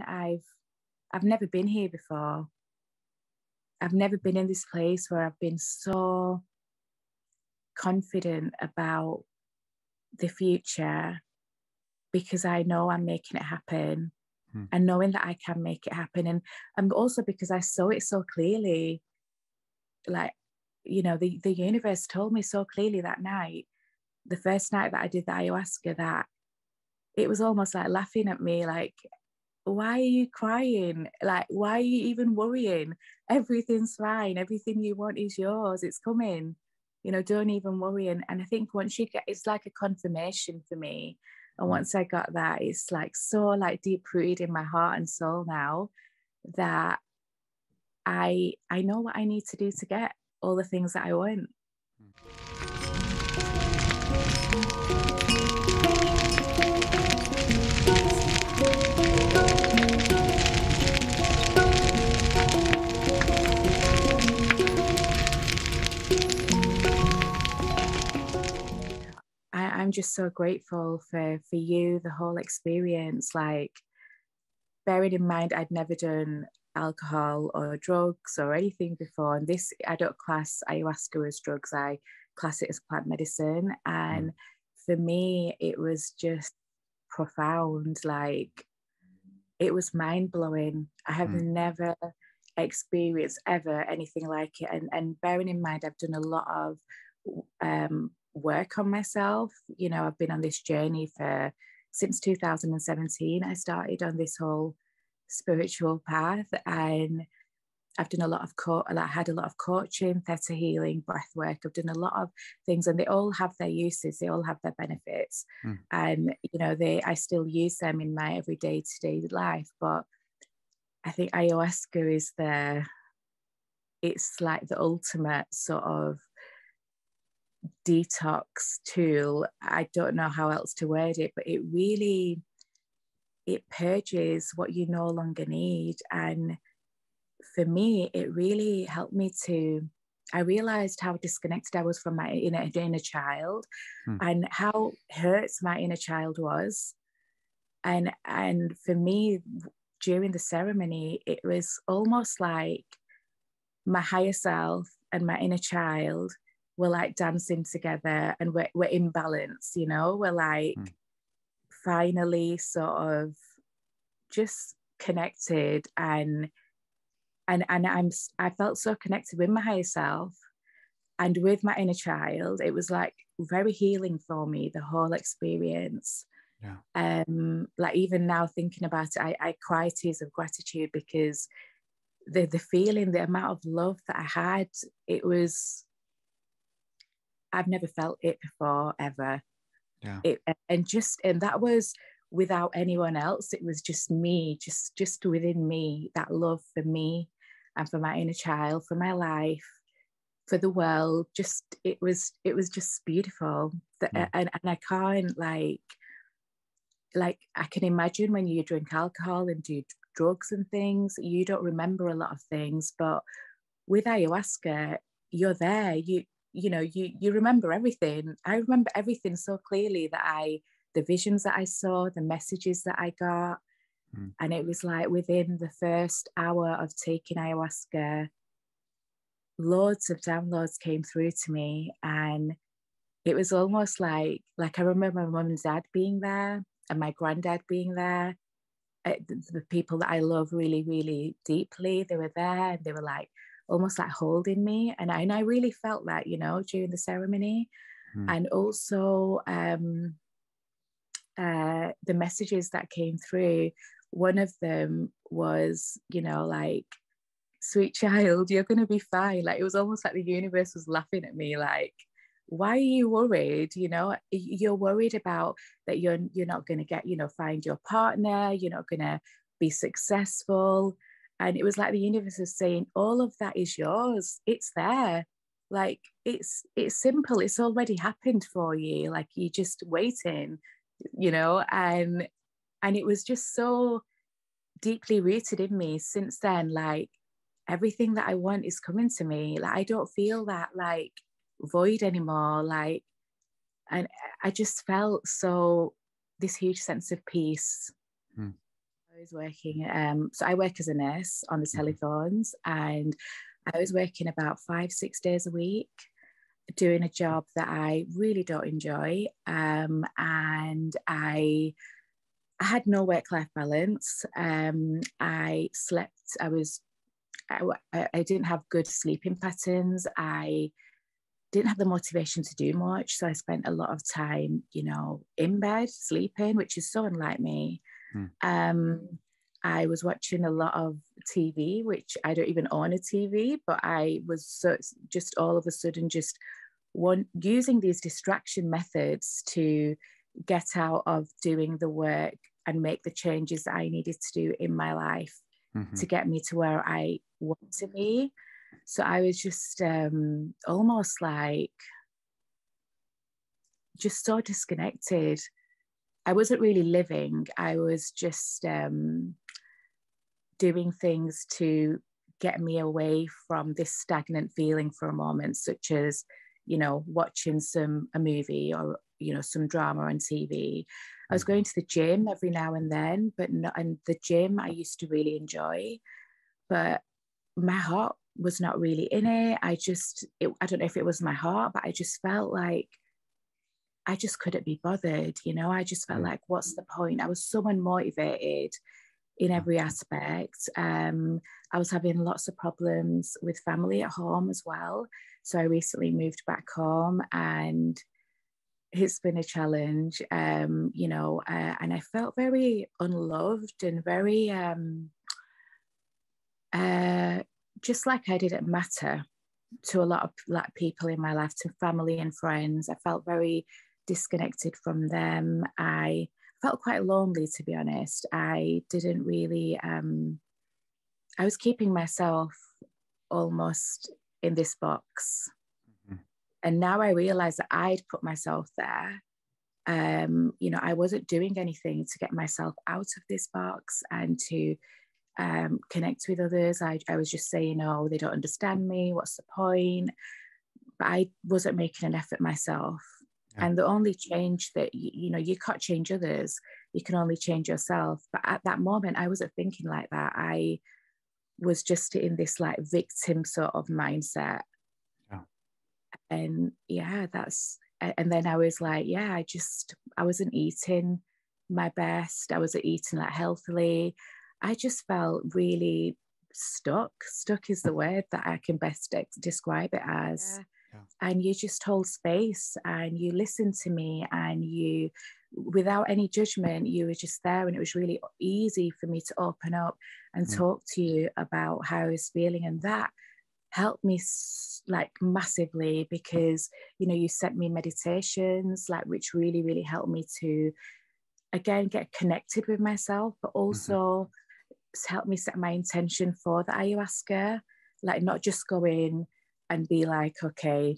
in. I've never been here before. I've never been in this place where I've been so confident about the future, because I know I'm making it happen, and knowing that I can make it happen. And also because I saw it so clearly, like, you know, the universe told me so clearly that night, the first night that I did the ayahuasca, that it was almost like laughing at me, like, why are you crying? Like, why are you even worrying? Everything's fine. Everything you want is yours. It's coming. You know, don't even worry. And I think once you get, it's like a confirmation for me. And once I got that, it's like so like deep rooted in my heart and soul now, that I know what I need to do to get all the things that I want. I'm just so grateful for you, the whole experience. Like, bearing in mind, I'd never done alcohol or drugs or anything before. And this, I don't class ayahuasca as drugs, I class it as plant medicine. And for me, it was just profound. Like, it was mind-blowing. I have never experienced ever anything like it. And bearing in mind, I've done a lot of work on myself. You know, I've been on this journey since 2017. I started on this whole spiritual path, and I've done a lot of had a lot of coaching, theta healing, breath work. I've done a lot of things, and they all have their uses, they all have their benefits. And you know, I still use them in my everyday to-day life. But I think ayahuasca is it's like the ultimate sort of detox tool. I don't know how else to word it, but it purges what you no longer need. And for me, it really helped me I realized how disconnected I was from my inner child, and how hurt my inner child was. And for me, during the ceremony, it was almost like my higher self and my inner child were like dancing together, and we're in balance, you know, we're like finally sort of just connected. And I felt so connected with my higher self and with my inner child. It was like very healing for me, the whole experience. Like, even now thinking about it, I cry tears of gratitude, because the feeling, the amount of love that I had, I've never felt it before, ever. And that was without anyone else. It was just me, just within me, that love for me and for my inner child, for my life, for the world. It was just beautiful. And I can't like I can imagine when you drink alcohol and do drugs and things, you don't remember a lot of things. But with ayahuasca, you're there. You know, you remember everything. I remember everything so clearly, the visions that I saw, the messages that I got. And it was like within the first hour of taking ayahuasca, loads of downloads came through to me. And it was almost like I remember my mum and dad being there, and my granddad being there. The people that I love really, really deeply, they were there, and they were like almost like holding me. And I really felt that, you know, during the ceremony. And also the messages that came through, one of them was, you know, like, sweet child, you're going to be fine. Like, it was almost like the universe was laughing at me, like, why are you worried? You know, you're worried about that you're not going to get, you know, find your partner, you're not going to be successful. And it was like the universe was saying, all of that is yours. It's there. Like, it's simple. It's already happened for you. Like, you're just waiting, you know. And it was just so deeply rooted in me since then. Like, everything that I want is coming to me. Like, I don't feel that like void anymore. Like, and I just felt this huge sense of peace. I was working, so I work as a nurse on the telephones, and I was working about 5-6 days a week, doing a job that I really don't enjoy. And I had no work-life balance. I slept, I didn't have good sleeping patterns. I didn't have the motivation to do much. So I spent a lot of time, in bed, sleeping, which is so unlike me. I was watching a lot of TV, which I don't even own a TV, but I was just all of a sudden just using these distraction methods to get out of doing the work and make the changes that I needed to do in my life to get me to where I want to be. So I was just almost like just so disconnected. I wasn't really living. I was just doing things to get me away from this stagnant feeling for a moment, such as, watching a movie or, some drama on TV. I was going to the gym every now and then, and the gym I used to really enjoy, but my heart was not really in it. I don't know if it was my heart, but I just felt like I just couldn't be bothered. I just felt like, what's the point? I was so unmotivated in every aspect. I was having lots of problems with family at home as well. So I recently moved back home, and it's been a challenge, and I felt very unloved and very just like I didn't matter to a lot of people in my life, to family and friends. I felt very disconnected from them. I felt quite lonely, to be honest. I didn't really, I was keeping myself almost in this box. And now I realize that I'd put myself there. I wasn't doing anything to get myself out of this box and to connect with others. I was just saying, oh, they don't understand me. What's the point? But I wasn't making an effort myself. And the only change that, you can't change others. You can only change yourself. But at that moment, I wasn't thinking like that. I was just in this like victim sort of mindset. And and then I was like, I wasn't eating my best. I wasn't eating like healthily. I just felt really stuck. Stuck is the word that I can best describe it as. And you just hold space and you listen to me, and you, without any judgment, you were just there. And it was really easy for me to open up and talk to you about how I was feeling. And that helped me like massively, because, you sent me meditations, like, which really, really helped me to, again, get connected with myself, but also helped me set my intention for the ayahuasca, like not just go in and be like, okay,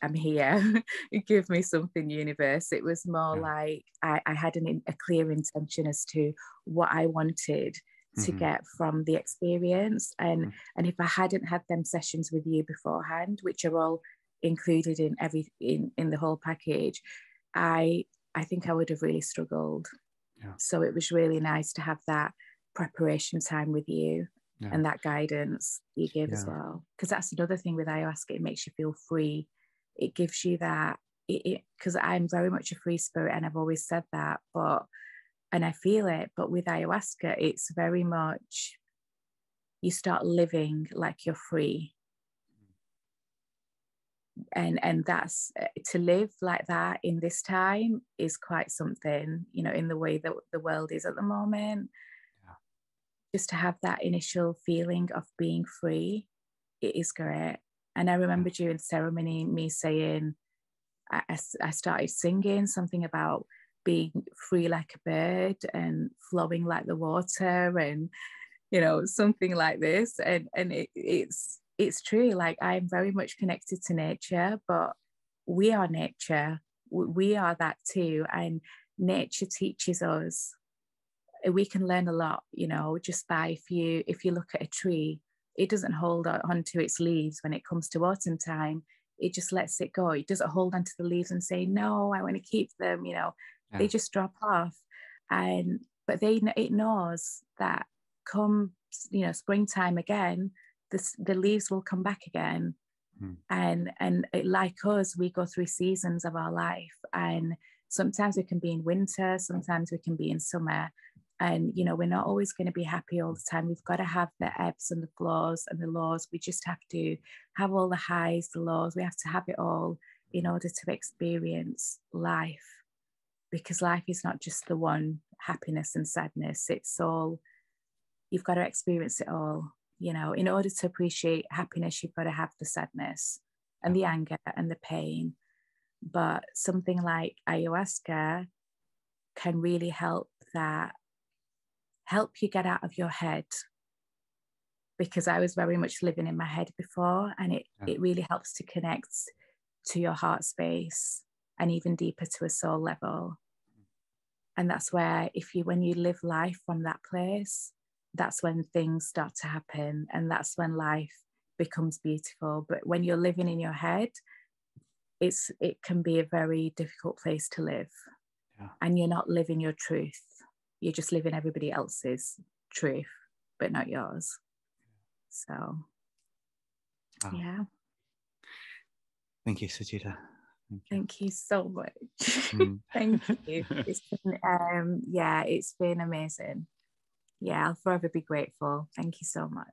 I'm here, give me something, universe. It was more like I had a clear intention as to what I wanted to get from the experience. And if I hadn't had them sessions with you beforehand, which are all included in in the whole package, I think I would have really struggled. So it was really nice to have that preparation time with you and that guidance you give as well. Because that's another thing with ayahuasca, it makes you feel free. It gives you that, because I'm very much a free spirit, and I've always said that, and I feel it. But with ayahuasca, it's very much, you start living like you're free. And that's, to live like that in this time is quite something, in the way that the world is at the moment. Just to have that initial feeling of being free, it is great. And I remember during ceremony, me saying, I started singing something about being free like a bird and flowing like the water, and something like this. And it's true. Like, I'm very much connected to nature, but we are nature. We are that too. And nature teaches us. We can learn a lot, just by, if you look at a tree, it doesn't hold on to its leaves when it comes to autumn time. It just lets it go. It doesn't hold onto the leaves and say, no, I want to keep them, they just drop off. And but it knows that come, you know, springtime again, the leaves will come back again. And like us, we go through seasons of our life, and sometimes we can be in winter, sometimes we can be in summer, and you know, we're not always going to be happy all the time. We've got to have the ebbs and the flows and the lows. We just have to have all the highs, the lows. We have to have it all in order to experience life, because life is not just the one happiness and sadness. It's all, you've got to experience it all. You know, in order to appreciate happiness, you've got to have the sadness and the anger and the pain. But something like ayahuasca can really help you get out of your head, because I was very much living in my head before, and it really helps to connect to your heart space and even deeper to a soul level. And that's where, when you live life from that place, that's when things start to happen, and that's when life becomes beautiful. But when you're living in your head, it can be a very difficult place to live. And you're not living your truth. You're just living everybody else's truth, but not yours. So, yeah. Thank you, Saajida. Thank you so much. Thank you. It's been, it's been amazing. Yeah, I'll forever be grateful. Thank you so much.